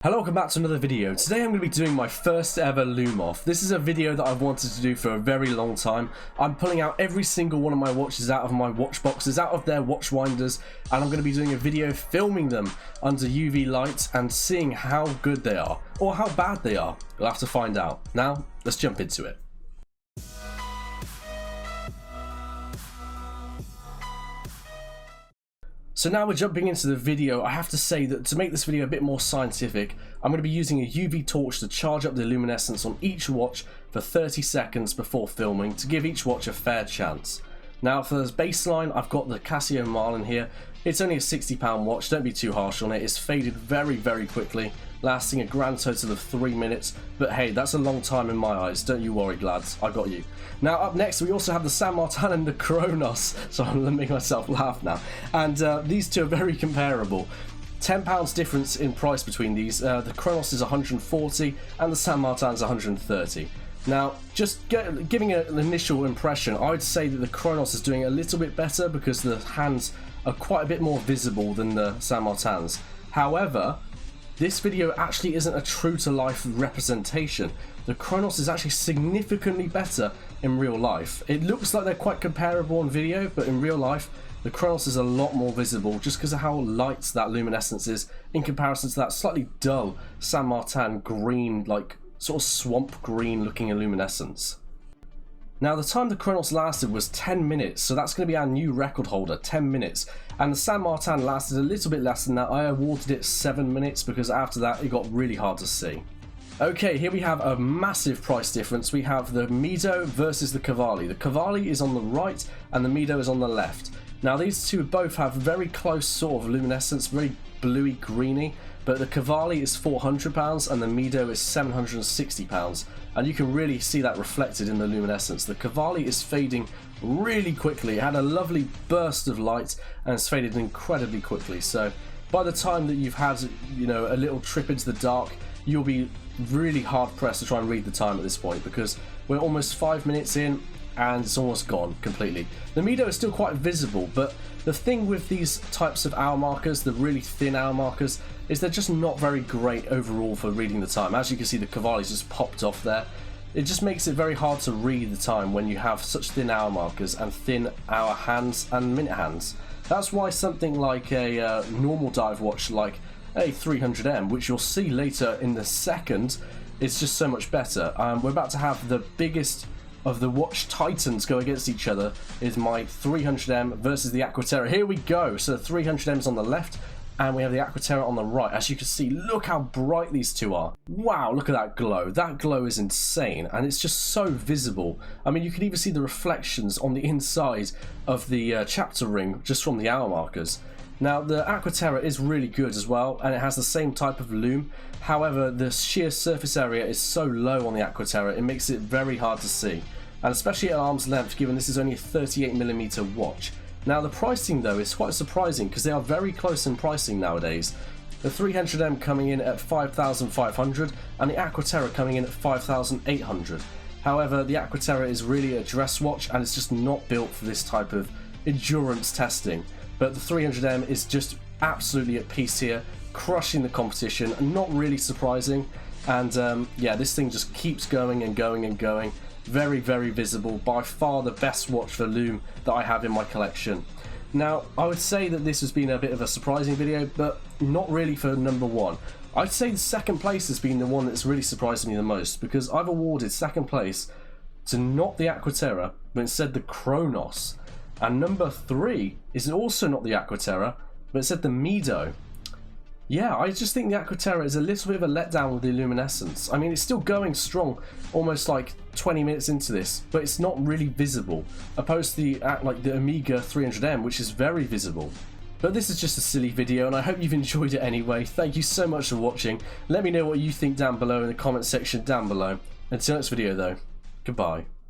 Hello, welcome back to another video. Today I'm going to be doing my first ever Lume off. This is a video that I've wanted to do for a very long time. I'm pulling out every single one of my watches out of my watch boxes, out of their watch winders, and I'm going to be doing a video filming them under UV light and seeing how good they are, or how bad they are. You'll have to find out. Now, let's jump into it. So now we're jumping into the video. I have to say that to make this video a bit more scientific, I'm going to be using a UV torch to charge up the luminescence on each watch for 30 seconds before filming to give each watch a fair chance. Now for the baseline, I've got the Casio Marlin here. It's only a £60 watch, don't be too harsh on it. It's faded very quickly, lasting a grand total of 3 minutes, but hey, that's a long time in my eyes, don't you worry lads, I got you. Now up next we also have the San Martin and the Kronos, so I'm making myself laugh now, and these two are very comparable. £10 difference in price between these. The Kronos is 140 and the San Martin is 130. Now, just giving an initial impression, I would say that the Kronos is doing a little bit better because the hands are quite a bit more visible than the San Martins. However, this video actually isn't a true to life representation. The Kronos is actually significantly better in real life. It looks like they're quite comparable on video, but in real life, the Kronos is a lot more visible just because of how light that luminescence is in comparison to that slightly dull San Martin green, like sort of swamp green looking luminescence. Now the time the Kronos lasted was 10 minutes, so that's going to be our new record holder, 10 minutes. And the San Martin lasted a little bit less than that. I awarded it 7 minutes because after that it got really hard to see. Okay, here we have a massive price difference. We have the Mido versus the Cavalli. The Cavalli is on the right and the Mido is on the left. Now these two both have very close sort of luminescence, very bluey greeny, but the Cavalli is £400 and the Mido is £760, and you can really see that reflected in the luminescence. The Cavalli is fading really quickly. It had a lovely burst of light and it's faded incredibly quickly, so by the time that you've had, you know, a little trip into the dark, you'll be really hard pressed to try and read the time at this point because we're almost 5 minutes in and it's almost gone completely. The Mido is still quite visible, but the thing with these types of hour markers, the really thin hour markers, is they're just not very great overall for reading the time. As you can see, the Cavalli's just popped off there. It just makes it very hard to read the time when you have such thin hour markers and thin hour hands and minute hands. That's why something like a normal dive watch like a 300M, which you'll see later in the second, is just so much better. We're about to have the biggest of the watch titans go against each other. Is my 300M versus the Aqua Terra. Here we go. So the 300M is on the left and we have the Aqua Terra on the right. As you can see, look how bright these two are. Wow, look at that glow. That glow is insane and it's just so visible. I mean, you can even see the reflections on the inside of the chapter ring just from the hour markers. Now the Aqua Terra is really good as well, and it has the same type of lume. However, the sheer surface area is so low on the Aqua Terra, it makes it very hard to see, and especially at arm's length, given this is only a 38mm watch. Now the pricing though is quite surprising because they are very close in pricing nowadays. The 300M coming in at 5,500 and the Aqua Terra coming in at 5,800. However, the Aqua Terra is really a dress watch and it's just not built for this type of endurance testing. But the 300M is just absolutely at peace here, crushing the competition, not really surprising. And yeah, this thing just keeps going and going and going. Very visible, by far the best watch for lume that I have in my collection. Now, I would say that this has been a bit of a surprising video, but not really for number one. I'd say the second place has been the one that's really surprised me the most, because I've awarded second place to not the Aqua Terra, but instead the Kronos. And number 3 is also not the Aqua Terra, but it said the Mido. Yeah, I just think the Aqua Terra is a little bit of a letdown with the luminescence. I mean, it's still going strong, almost like 20 minutes into this, but it's not really visible, opposed to the Omega 300M, which is very visible. But this is just a silly video, and I hope you've enjoyed it anyway. Thank you so much for watching. Let me know what you think down below in the comment section down below. Until next video though, goodbye.